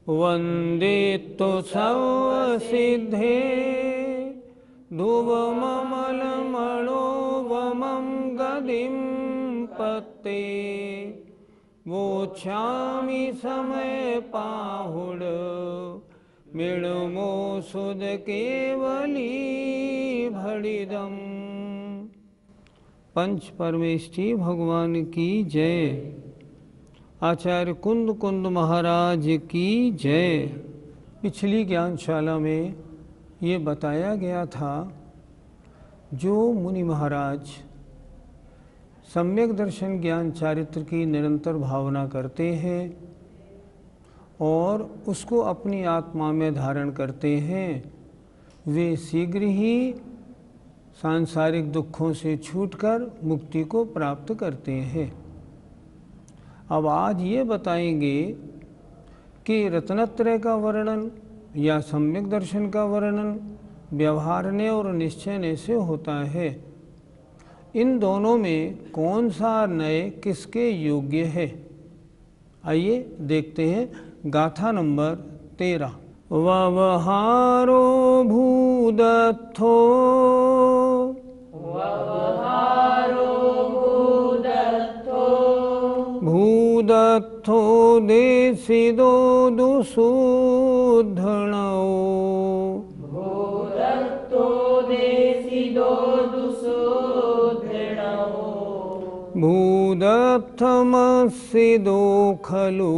वन्दितो सर्वसिद्धे धुवममलमणोवमं गदिं पते वोच्छामि समय पाहुड मृणमो सुद केवली भड़िदम। पंच परमेष्ठी भगवान की जय। आचार्य कुंद कुंद महाराज की जय। पिछली ज्ञानशाला में ये बताया गया था, जो मुनि महाराज सम्यक दर्शन ज्ञान चारित्र की निरंतर भावना करते हैं और उसको अपनी आत्मा में धारण करते हैं, वे शीघ्र ही सांसारिक दुखों से छूटकर मुक्ति को प्राप्त करते हैं। अब आज ये बताएंगे कि रत्नत्रय का वर्णन या सम्यक दर्शन का वर्णन व्यवहारने और निश्चयने से होता है। इन दोनों में कौन सा नय किसके योग्य है? आइए देखते हैं। गाथा नंबर 13। व्यवहारो भूदत्थो भूदत्थो देशिदो दुसूद्धणो भूदत्थमस्सिदो खलु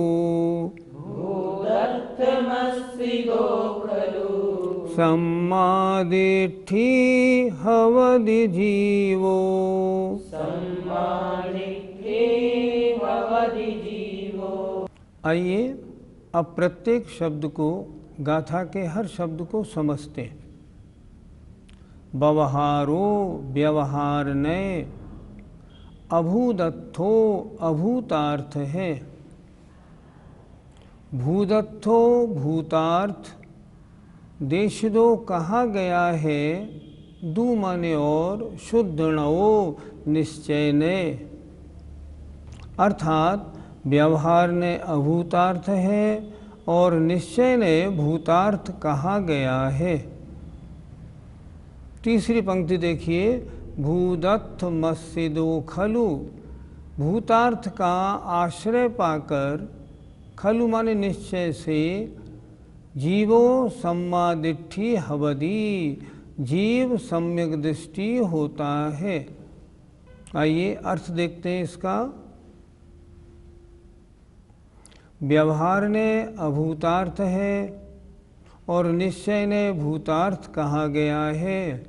सम्मादिट्ठी हवदि जीवो। आइए अब प्रत्येक शब्द को, गाथा के हर शब्द को समझते हैं। व्यवहारो व्यवहार ने, अभूदत्थो अभूतार्थ है, भूदत्थो भूतार्थ, देशदो कहा गया है, दू माने और, शुद्धणो निश्चय ने। अर्थात व्यवहार ने अभूतार्थ है और निश्चय ने भूतार्थ कहा गया है। तीसरी पंक्ति देखिए, भूदत्थ मस्सिदो खलु, भूतार्थ का आश्रय पाकर, खलु माने निश्चय से, जीवो सम्मादिट्ठी हवदी, जीव सम्यक दृष्टि होता है। आइए अर्थ देखते हैं इसका। व्यवहार ने अभूतार्थ है और निश्चय ने भूतार्थ कहा गया है।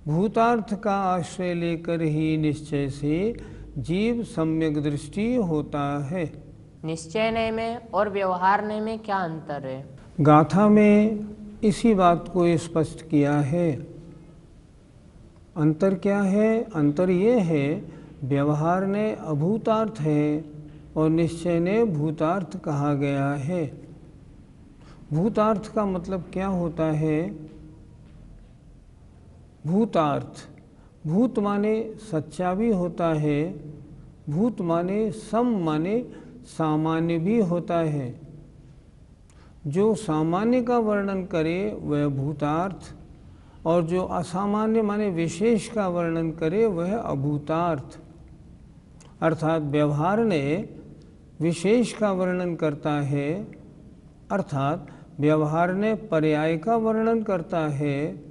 भूतार्थ का आश्रय लेकर ही निश्चय से जीव सम्यक दृष्टि होता है। निश्चय में और व्यवहार में क्या अंतर है? गाथा में इसी बात को स्पष्ट किया है। अंतर क्या है? अंतर ये है, व्यवहार ने अभूतार्थ है और निश्चय ने भूतार्थ कहा गया है। भूतार्थ का मतलब क्या होता है? भूतार्थ, भूत माने सच्चा भी होता है, भूत माने सम माने सामान्य भी होता है। जो सामान्य का वर्णन करे वह भूतार्थ, और जो असामान्य माने विशेष का वर्णन करे वह अभूतार्थ। अर्थात व्यवहार ने विशेष का वर्णन करता है, अर्थात व्यवहार ने पर्याय का वर्णन करता है,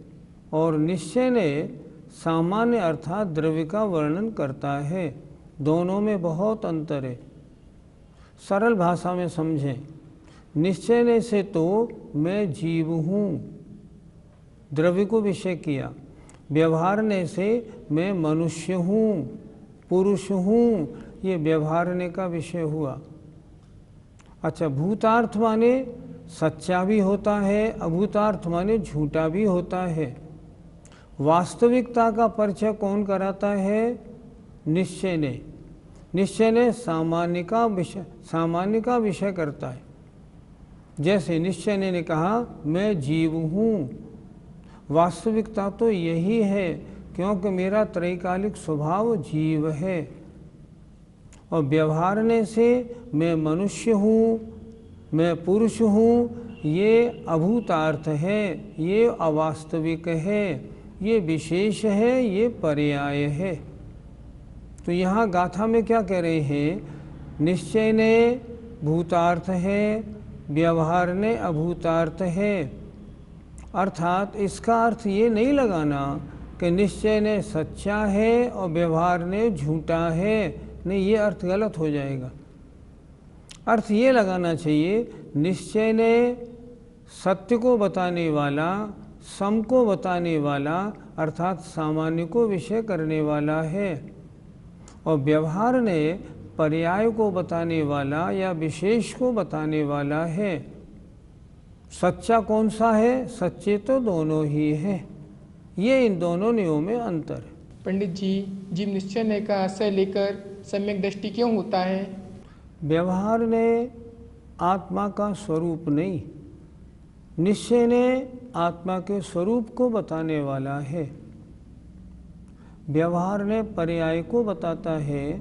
और निश्चय ने सामान्य अर्थात द्रव्य का वर्णन करता है। दोनों में बहुत अंतर है। सरल भाषा में समझें। निश्चय ने से तो मैं जीव हूँ, द्रव्य को विषय किया। व्यवहारने से मैं मनुष्य हूँ, पुरुष हूँ, ये व्यवहारने का विषय हुआ। अच्छा, भूतार्थ माने सच्चा भी होता है, अभूतार्थ माने झूठा भी होता है। वास्तविकता का परिचय कौन कराता है? निश्चय ने। निश्चय ने सामान्य का विषय करता है। जैसे निश्चय ने कहा मैं जीव हूँ, वास्तविकता तो यही है, क्योंकि मेरा त्रैकालिक स्वभाव जीव है। और व्यवहारने से मैं मनुष्य हूँ, मैं पुरुष हूँ, ये अभूतार्थ है, ये अवास्तविक है, ये विशेष है, ये पर्याय है। तो यहाँ गाथा में क्या कह रहे हैं? निश्चय ने भूतार्थ है, व्यवहार ने अभूतार्थ है। अर्थात इसका अर्थ ये नहीं लगाना कि निश्चय ने सच्चा है और व्यवहार ने झूठा है। नहीं, ये अर्थ गलत हो जाएगा। अर्थ ये लगाना चाहिए, निश्चय ने सत्य को बताने वाला, सम को बताने वाला अर्थात सामान्य को विषय करने वाला है, और व्यवहार ने पर्याय को बताने वाला या विशेष को बताने वाला है। सच्चा कौन सा है? सच्चे तो दोनों ही हैं। ये इन दोनों नियमों में अंतर है। पंडित जी, जीव निश्चय ने का आश्रय लेकर सम्यक दृष्टि क्यों होता है? व्यवहार ने आत्मा का स्वरूप नहीं, निश्चय ने आत्मा के स्वरूप को बताने वाला है। व्यवहार ने पर्याय को बताता है।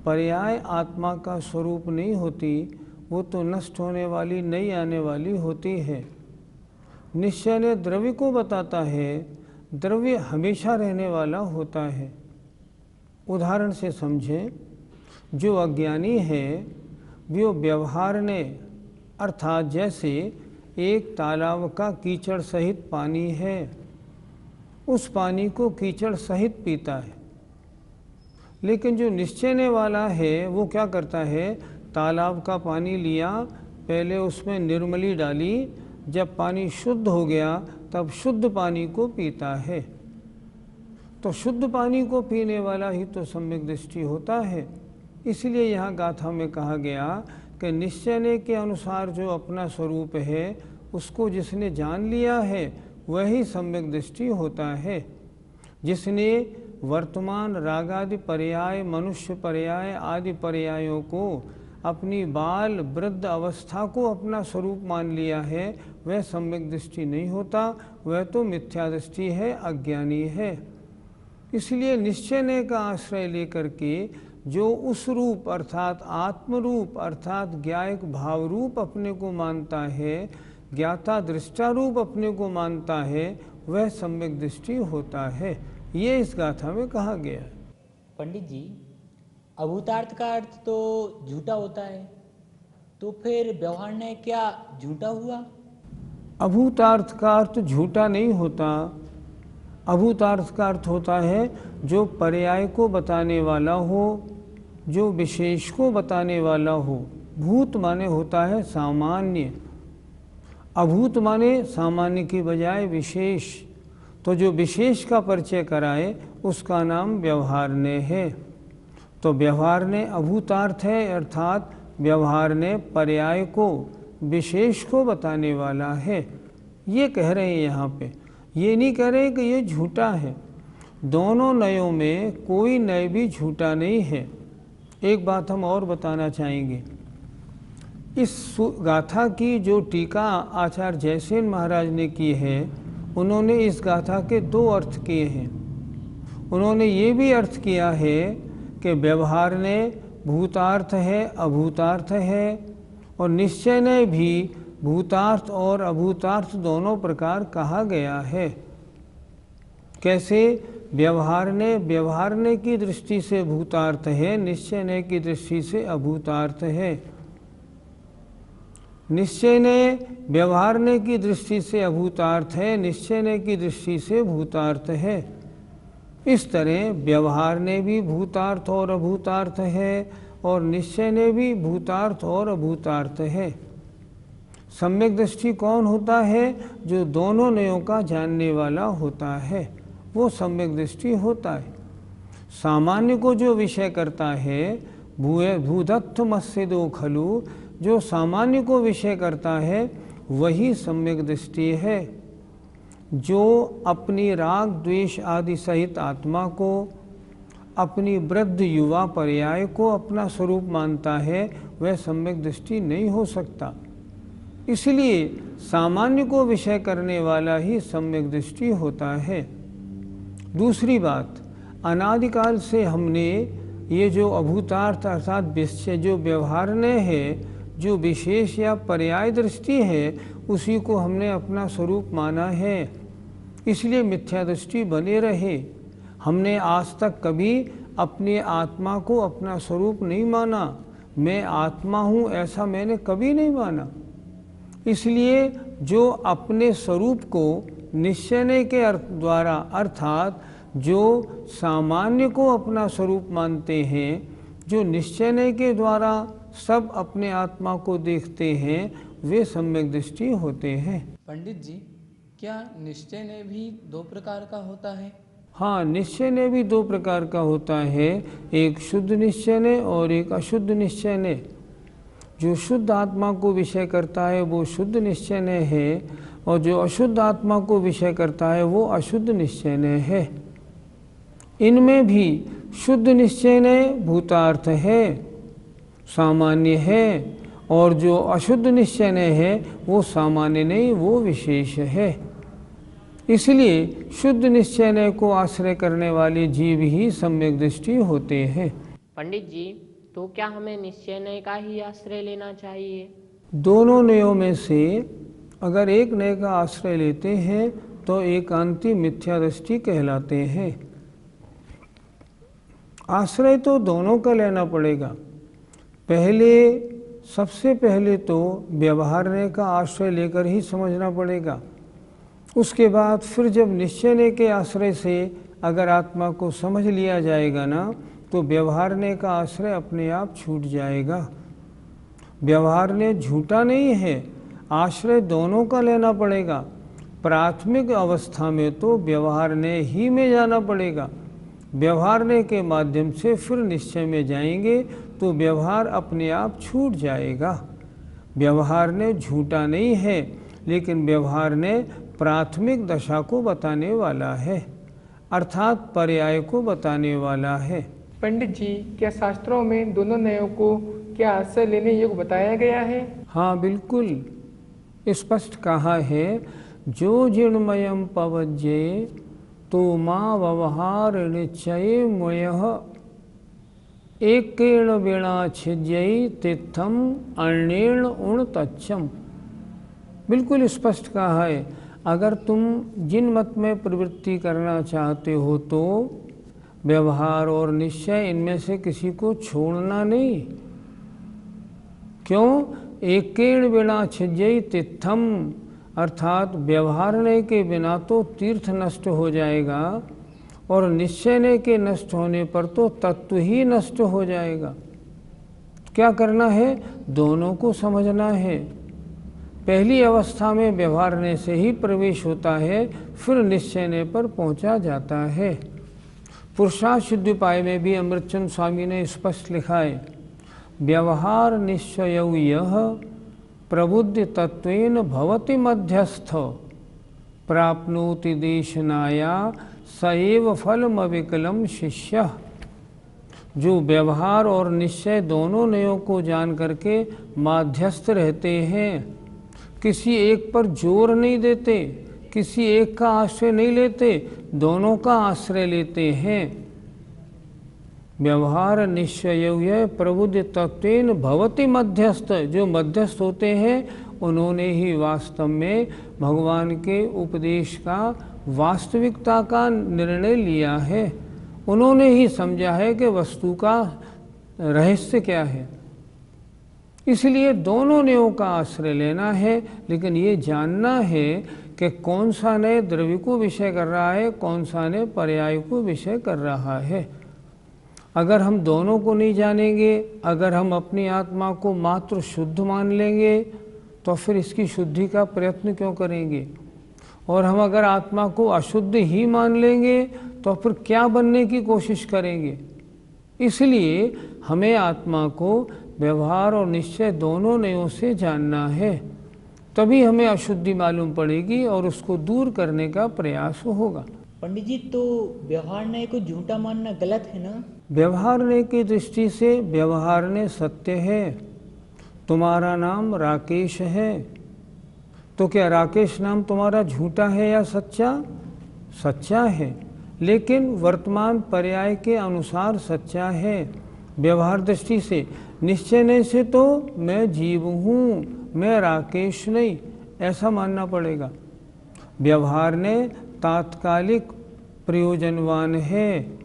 पर्याय आत्मा का स्वरूप नहीं होती, वो तो नष्ट होने वाली, नई आने वाली होती है। निश्चय ने द्रव्य को बताता है, द्रव्य हमेशा रहने वाला होता है। उदाहरण से समझें, जो अज्ञानी है वो व्यवहार ने अर्थात जैसे एक तालाब का कीचड़ सहित पानी है, उस पानी को कीचड़ सहित पीता है। लेकिन जो निश्चयने वाला है वो क्या करता है? तालाब का पानी लिया, पहले उसमें निर्मली डाली, जब पानी शुद्ध हो गया तब शुद्ध पानी को पीता है। तो शुद्ध पानी को पीने वाला ही तो सम्यक दृष्टि होता है। इसलिए यहाँ गाथा में कहा गया कि निश्चयने के अनुसार जो अपना स्वरूप है उसको जिसने जान लिया है वही सम्यक दृष्टि होता है। जिसने वर्तमान रागादि पर्याय, मनुष्य पर्याय आदि पर्यायों को अपनी बाल वृद्ध अवस्था को अपना स्वरूप मान लिया है, वह सम्यक दृष्टि नहीं होता, वह तो मिथ्या दृष्टि है, अज्ञानी है। इसलिए निश्चयने का आश्रय लेकर के जो उस रूप अर्थात आत्म रूप अर्थात ज्ञायक भाव रूप अपने को मानता है, ज्ञाता दृष्टा रूप अपने को मानता है, वह सम्यक दृष्टि होता है। ये इस गाथा में कहा गया है। पंडित जी, अभूतार्थ का अर्थ तो झूठा होता है, तो फिर व्यवहार ने क्या झूठा हुआ? अभूतार्थ का अर्थ झूठा नहीं होता। अभूतार्थ का अर्थ होता है जो पर्याय को बताने वाला हो, जो विशेष को बताने वाला हो। भूत माने होता है सामान्य, अभूत माने सामान्य की बजाय विशेष। तो जो विशेष का परिचय कराए उसका नाम व्यवहार ने है। तो व्यवहार ने अभूतार्थ है, अर्थात व्यवहार ने पर्याय को विशेष को बताने वाला है। ये कह रहे हैं यहाँ पे, ये नहीं कह रहे कि ये झूठा है। दोनों नयों में कोई नय भी झूठा नहीं है। एक बात हम और बताना चाहेंगे, इस गाथा की जो टीका आचार्य जयसेन महाराज ने की है, उन्होंने इस गाथा के दो अर्थ किए हैं। उन्होंने ये भी अर्थ किया है कि व्यवहार ने भूतार्थ है, अभूतार्थ है, और निश्चय ने भी भूतार्थ और अभूतार्थ दोनों प्रकार कहा गया है। कैसे? व्यवहार ने की दृष्टि से भूतार्थ है, निश्चय ने की दृष्टि से अभूतार्थ है। निश्चय ने व्यवहार ने की दृष्टि से अभूतार्थ है, निश्चय ने की दृष्टि से भूतार्थ है। इस तरह व्यवहार ने भी भूतार्थ और अभूतार्थ है और निश्चय ने भी भूतार्थ और अभूतार्थ है। सम्यक दृष्टि कौन होता है? जो दोनों नयों का जानने वाला होता है, वो सम्यक दृष्टि होता है। सामान्य को जो विषय करता है, भूदत्थ मस्सिदो खलु, जो सामान्य को विषय करता है वही सम्यक दृष्टि है। जो अपनी राग द्वेष आदि सहित आत्मा को, अपनी वृद्ध युवा पर्याय को अपना स्वरूप मानता है, वह सम्यक दृष्टि नहीं हो सकता। इसलिए सामान्य को विषय करने वाला ही सम्यक दृष्टि होता है। दूसरी बात, अनादिकाल से हमने ये जो अभूतार्थ अर्थात विषय जो व्यवहार ने है, जो विशेष या पर्याय दृष्टि है उसी को हमने अपना स्वरूप माना है, इसलिए मिथ्या दृष्टि बने रहे। हमने आज तक कभी अपनी आत्मा को अपना स्वरूप नहीं माना। मैं आत्मा हूँ ऐसा मैंने कभी नहीं माना। इसलिए जो अपने स्वरूप को निश्चय के द्वारा अर्थात जो सामान्य को अपना स्वरूप मानते हैं, जो निश्चय के द्वारा सब अपने आत्मा को देखते हैं, वे सम्यक दृष्टि होते हैं। पंडित जी, क्या निश्चय भी दो प्रकार का होता है? हाँ, निश्चय भी दो प्रकार का होता है, एक शुद्ध निश्चय और एक अशुद्ध निश्चय। जो शुद्ध आत्मा को विषय करता है वो शुद्ध निश्चय है, और जो अशुद्ध आत्मा को विषय करता है वो अशुद्ध निश्चय है। इनमें भी शुद्ध निश्चय भूतार्थ है, सामान्य है, और जो अशुद्ध निश्चय है वो सामान्य नहीं, वो विशेष है। इसलिए शुद्ध निश्चय को आश्रय करने वाले जीव ही सम्यक दृष्टि होते हैं। पंडित जी, तो क्या हमें निश्चय का ही आश्रय लेना चाहिए? दोनों नयों में से अगर एक नय का आश्रय लेते हैं तो एकांती मिथ्या दृष्टि कहलाते हैं। आश्रय तो दोनों का लेना पड़ेगा। सबसे पहले तो व्यवहार नय का आश्रय लेकर ही समझना पड़ेगा। उसके बाद फिर जब निश्चय के आश्रय से अगर आत्मा को समझ लिया जाएगा ना, तो व्यवहार नय का आश्रय अपने आप छूट जाएगा। व्यवहार नय झूठा नहीं है, आश्रय दोनों का लेना पड़ेगा। प्राथमिक अवस्था में तो व्यवहार नय ही में जाना पड़ेगा। व्यवहार नय के माध्यम से फिर निश्चय में जाएंगे तो व्यवहार अपने आप छूट जाएगा। व्यवहार नय झूठा नहीं है, लेकिन व्यवहार नय प्राथमिक दशा को बताने वाला है, अर्थात पर्याय को बताने वाला है। पंडित जी, क्या शास्त्रों में दोनों नयों को क्या आश्रय लेने योग्य बताया गया है? हाँ, बिल्कुल स्पष्ट कहा है, जो जिणमयम पवज्ये तो माँ व्यवहार निश्चय मयः एकेण वीणा छिज्यै तिथम अण्येण उण तच्छम। बिल्कुल स्पष्ट कहा है, अगर तुम जिन मत में प्रवृत्ति करना चाहते हो तो व्यवहार और निश्चय इनमें से किसी को छोड़ना नहीं। क्यों? एकेण वीणा छिज्यै तिथम, अर्थात व्यवहार नय के बिना तो तीर्थ नष्ट हो जाएगा और निश्चय नय के नष्ट होने पर तो तत्व ही नष्ट हो जाएगा। क्या करना है? दोनों को समझना है। पहली अवस्था में व्यवहार नय से ही प्रवेश होता है, फिर निश्चय नय पर पहुंचा जाता है। पुरुषार्थ सिद्धिपाय में भी अमृतचंद स्वामी ने स्पष्ट लिखा है, व्यवहार निश्चयौ यः प्रबुद्धि तत्वेन भवति मध्यस्थ प्राप्नोति देशनाया सएव फलम अविकलम शिष्य। जो व्यवहार और निश्चय दोनों नयों को जान करके माध्यस्थ रहते हैं, किसी एक पर जोर नहीं देते, किसी एक का आश्रय नहीं लेते, दोनों का आश्रय लेते हैं। व्यवहार निश्चय प्रबुद्ध तत्वेन भवति मध्यस्थ, जो मध्यस्थ होते हैं उन्होंने ही वास्तव में भगवान के उपदेश का वास्तविकता का निर्णय लिया है। उन्होंने ही समझा है कि वस्तु का रहस्य क्या है। इसलिए दोनों नयों का आश्रय लेना है, लेकिन ये जानना है कि कौन सा नय द्रव्य को विषय कर रहा है, कौन सा नय पर्याय को विषय कर रहा है। अगर हम दोनों को नहीं जानेंगे, अगर हम अपनी आत्मा को मात्र शुद्ध मान लेंगे तो फिर इसकी शुद्धि का प्रयत्न क्यों करेंगे। और हम अगर आत्मा को अशुद्ध ही मान लेंगे तो फिर क्या बनने की कोशिश करेंगे। इसलिए हमें आत्मा को व्यवहार और निश्चय दोनों नयों से जानना है, तभी हमें अशुद्धि मालूम पड़ेगी और उसको दूर करने का प्रयास होगा। पंडित जी, तो व्यवहार नय को झूठा मानना गलत है ना? व्यवहार नय की दृष्टि से व्यवहार नय सत्य है। तुम्हारा नाम राकेश है, तो क्या राकेश नाम तुम्हारा झूठा है या सच्चा? सच्चा है, लेकिन वर्तमान पर्याय के अनुसार सच्चा है। व्यवहार दृष्टि से। निश्चय नय से तो मैं जीव हूँ, मैं राकेश नहीं, ऐसा मानना पड़ेगा। व्यवहार ने तात्कालिक प्रयोजनवान है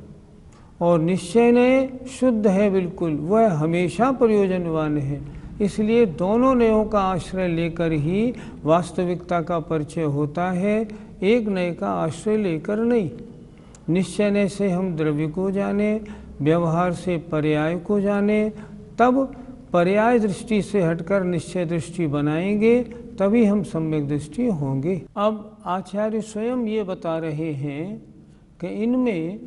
और निश्चय नय शुद्ध है बिल्कुल, वह हमेशा प्रयोजनवान है। इसलिए दोनों नयों का आश्रय लेकर ही वास्तविकता का परिचय होता है, एक नय का आश्रय लेकर नहीं। निश्चय नय से हम द्रव्य को जाने, व्यवहार से पर्याय को जाने, तब पर्याय दृष्टि से हटकर निश्चय दृष्टि बनाएंगे, तभी हम सम्यक दृष्टि होंगे। अब आचार्य स्वयं ये बता रहे हैं कि इनमें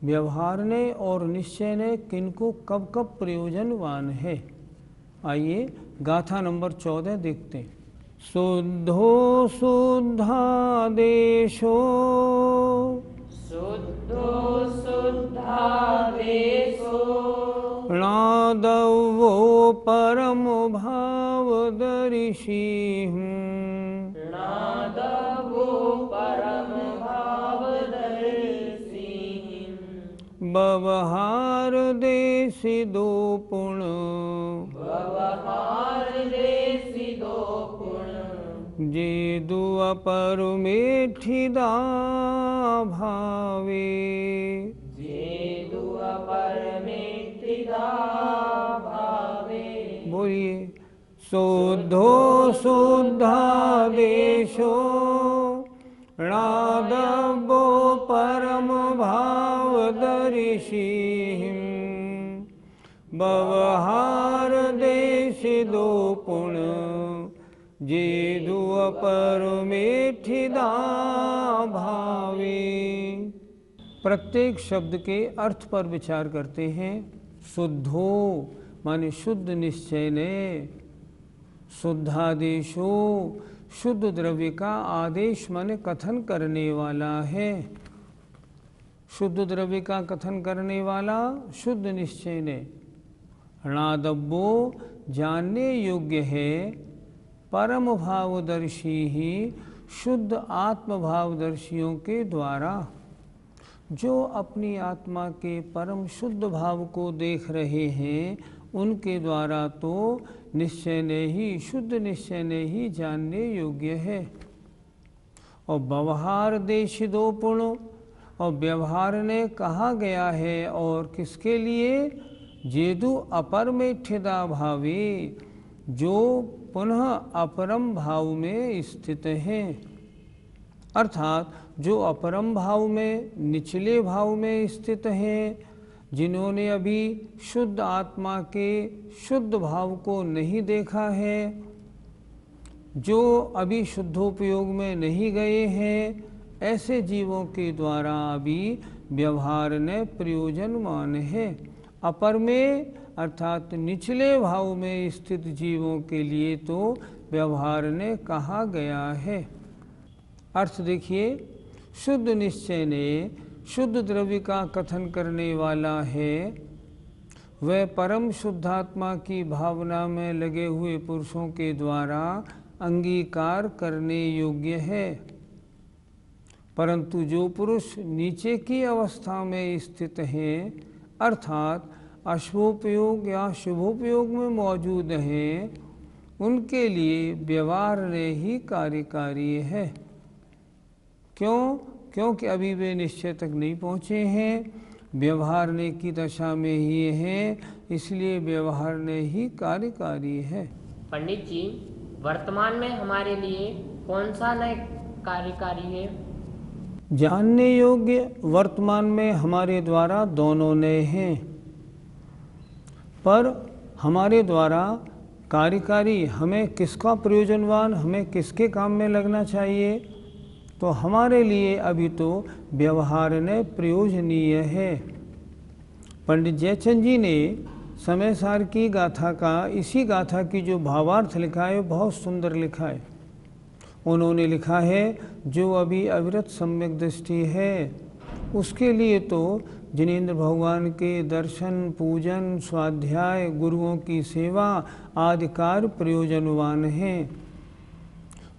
व्यवहार ने और निश्चय ने किनको कब कब प्रयोजनवान है। आइए गाथा नंबर 14 देखते हैं। शुद्धो शुद्धादेशो, शुद्धो शुद्धादेशो, णादवो परम भावदर्शी, नादवो परम भावदर्शी, व्यवहार देशि दो पुण, व्यवहार देशि दो पुण, जे दो अपर मेठिदा भावे, जे दो अपर मेठिदा भावे। बोलिए। शुद्धो शुद्धादेशो, णादवो परम भावदर्शी, व्यवहार देशि दो पुण, जे दो अपर मेठिदा भावे। प्रत्येक शब्द के अर्थ पर विचार करते हैं। शुद्धो माने शुद्ध निश्चय ने, शुद्धादेशो शुद्ध द्रव्य का आदेश माने कथन करने वाला है। शुद्ध द्रव्य का कथन करने वाला शुद्ध निश्चय ने। णादव्यो जानने योग्य है, परम भावदर्शी ही शुद्ध आत्मभावदर्शियों के द्वारा, जो अपनी आत्मा के परम शुद्ध भाव को देख रहे हैं, उनके द्वारा तो निश्चय ने ही, शुद्ध निश्चय ने ही जानने योग्य है। और व्यवहार देश दो पुण, और व्यवहार ने कहा गया है और किसके लिए? जेदु अपर मेठिदा भावे, जो पुनः अपरम भाव में स्थित हैं, अर्थात जो अपरम भाव में, निचले भाव में स्थित हैं, जिन्होंने अभी शुद्ध आत्मा के शुद्ध भाव को नहीं देखा है, जो अभी शुद्धोपयोग में नहीं गए हैं, ऐसे जीवों के द्वारा अभी व्यवहार ने प्रयोजनवान है। अपर में अर्थात निचले भाव में स्थित जीवों के लिए तो व्यवहार ने कहा गया है। अर्थ देखिए, शुद्ध निश्चय ने शुद्ध द्रव्य का कथन करने वाला है, वह परम शुद्धात्मा की भावना में लगे हुए पुरुषों के द्वारा अंगीकार करने योग्य है। परंतु जो पुरुष नीचे की अवस्था में स्थित हैं, अर्थात अशुभोपयोग या शुभोपयोग में मौजूद हैं, उनके लिए व्यवहार ने ही कार्यकारी है। क्यों? क्योंकि अभी वे निश्चय तक नहीं पहुँचे हैं, व्यवहार ने की दशा में ही हैं, इसलिए व्यवहार ने ही कार्यकारी है। पंडित जी, वर्तमान में हमारे लिए कौन सा नय कार्यकारी है? जानने योग्य वर्तमान में हमारे द्वारा दोनों नए हैं, पर हमारे द्वारा कार्यकारी हमें किसका प्रयोजनवान, हमें किसके काम में लगना चाहिए? तो हमारे लिए अभी तो व्यवहार ने प्रयोजनीय है। पंडित जयचंद जी ने समय सार की गाथा का, इसी गाथा की जो भावार्थ लिखा है, बहुत सुंदर लिखा है। उन्होंने लिखा है, जो अभी अविरत सम्यक दृष्टि है, उसके लिए तो जिनेंद्र भगवान के दर्शन, पूजन, स्वाध्याय, गुरुओं की सेवा आदि कार्य प्रयोजनवान हैं।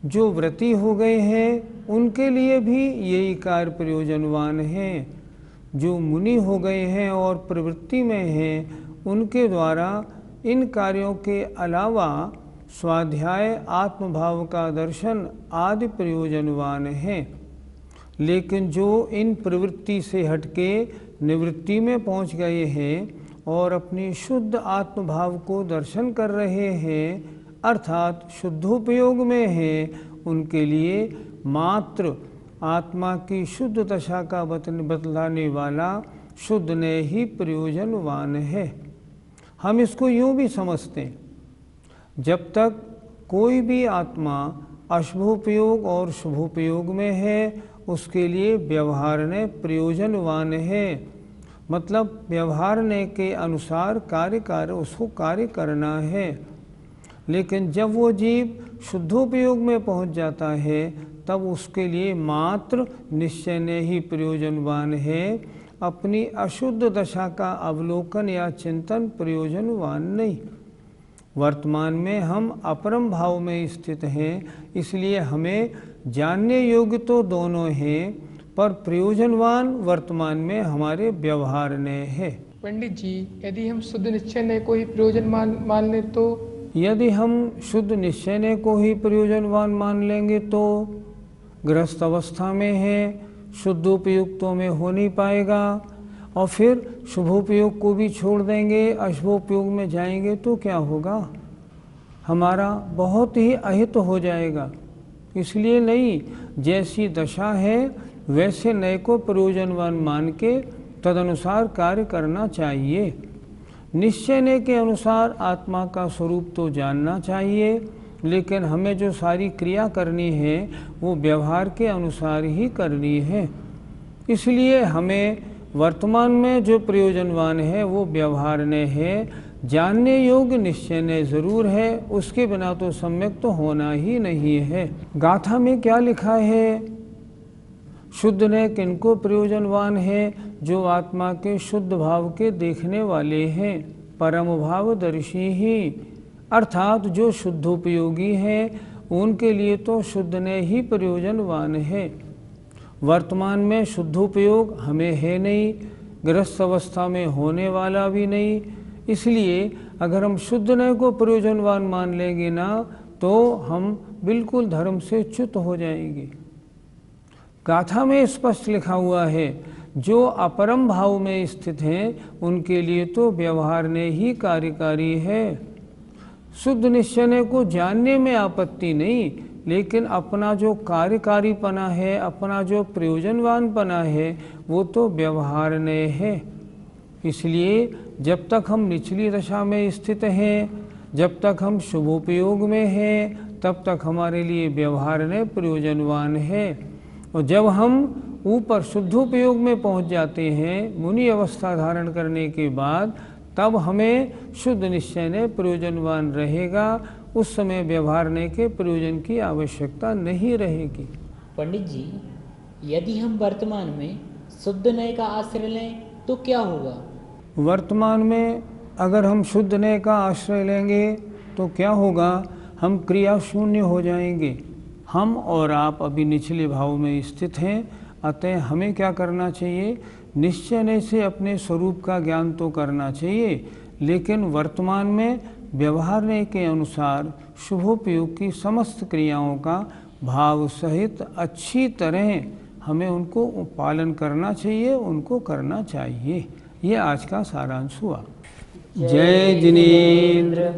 जो व्रती हो गए हैं, उनके लिए भी यही कार्य प्रयोजनवान हैं। जो मुनि हो गए हैं और प्रवृत्ति में हैं, उनके द्वारा इन कार्यों के अलावा स्वाध्याय, आत्मभाव का दर्शन आदि प्रयोजनवान हैं। लेकिन जो इन प्रवृत्ति से हटके निवृत्ति में पहुंच गए हैं और अपनी शुद्ध आत्मभाव को दर्शन कर रहे हैं, अर्थात शुद्धोपयोग में हैं, उनके लिए मात्र आत्मा की शुद्ध दशा का बतलाने वाला शुद्ध ने ही प्रयोजनवान है। हम इसको यूँ भी समझते हैं, जब तक कोई भी आत्मा अशुभोपयोग और शुभोपयोग में है, उसके लिए व्यवहारने प्रयोजनवान है। मतलब व्यवहारने के अनुसार उसको कार्य करना है। लेकिन जब वो जीव शुद्धोपयोग में पहुंच जाता है, तब उसके लिए मात्र निश्चय ने ही प्रयोजनवान है। अपनी अशुद्ध दशा का अवलोकन या चिंतन प्रयोजनवान नहीं। वर्तमान में हम अपरम भाव में स्थित हैं, इसलिए हमें जानने योग्य तो दोनों हैं, पर प्रयोजनवान वर्तमान में हमारे व्यवहार ने है। पंडित जी, यदि हम शुद्ध निश्चय ने को ही प्रयोजन मान लें तो? यदि हम शुद्ध निश्चय ने को ही प्रयोजनवान मान लेंगे तो गृहस्थ अवस्था में है, शुद्धोपयुक्तों में हो नहीं पाएगा, और फिर शुभोपयोग को भी छोड़ देंगे, अशुभोपयोग में जाएंगे तो क्या होगा? हमारा बहुत ही अहित हो जाएगा। इसलिए नहीं, जैसी दशा है वैसे नए को प्रयोजनवान मान के तदनुसार कार्य करना चाहिए। निश्चय ने के अनुसार आत्मा का स्वरूप तो जानना चाहिए, लेकिन हमें जो सारी क्रिया करनी है वो व्यवहार के अनुसार ही करनी है। इसलिए हमें वर्तमान में जो प्रयोजनवान है वो व्यवहार ने है। जानने योग्य निश्चय ने जरूर है, उसके बिना तो सम्यक तो होना ही नहीं है। गाथा में क्या लिखा है? शुद्ध ने किनको प्रयोजनवान है? जो आत्मा के शुद्ध भाव के देखने वाले हैं, परम भावदर्शी ही, अर्थात जो शुद्धोपयोगी हैं, उनके लिए तो शुद्ध ने ही प्रयोजनवान है। वर्तमान में शुद्धोपयोग हमें है नहीं, गृहस्थ अवस्था में होने वाला भी नहीं। इसलिए अगर हम शुद्ध ने को प्रयोजनवान मान लेंगे ना, तो हम बिल्कुल धर्म से च्युत हो जाएंगे। गाथा में स्पष्ट लिखा हुआ है, जो अपरम भाव में स्थित हैं उनके लिए तो व्यवहार ने ही कार्यकारी है। शुद्ध निश्चय को जानने में आपत्ति नहीं, लेकिन अपना जो कार्यकारीपना है, अपना जो प्रयोजनवानपना है, वो तो व्यवहार ने है। इसलिए जब तक हम निचली दशा में स्थित हैं, जब तक हम शुभोपयोग में हैं, तब तक हमारे लिए व्यवहार ने प्रयोजनवान है। और जब हम ऊपर शुद्धोपयोग में पहुंच जाते हैं, मुनि अवस्था धारण करने के बाद, तब हमें शुद्ध निश्चय ने प्रयोजनवान रहेगा। उस समय व्यवहार ने के प्रयोजन की आवश्यकता नहीं रहेगी। पंडित जी, यदि हम वर्तमान में शुद्ध नय का आश्रय लें तो क्या होगा? वर्तमान में अगर हम शुद्ध नय का आश्रय लेंगे तो क्या होगा? हम क्रिया शून्य हो जाएंगे। हम और आप अभी निचले भाव में स्थित हैं, अतः हमें क्या करना चाहिए? निश्चय ने से अपने स्वरूप का ज्ञान तो करना चाहिए, लेकिन वर्तमान में व्यवहार ने के अनुसार शुभोपयोग की समस्त क्रियाओं का भाव सहित अच्छी तरह हमें उनको पालन करना चाहिए, उनको करना चाहिए। ये आज का सारांश हुआ। जय जिनेंद्र।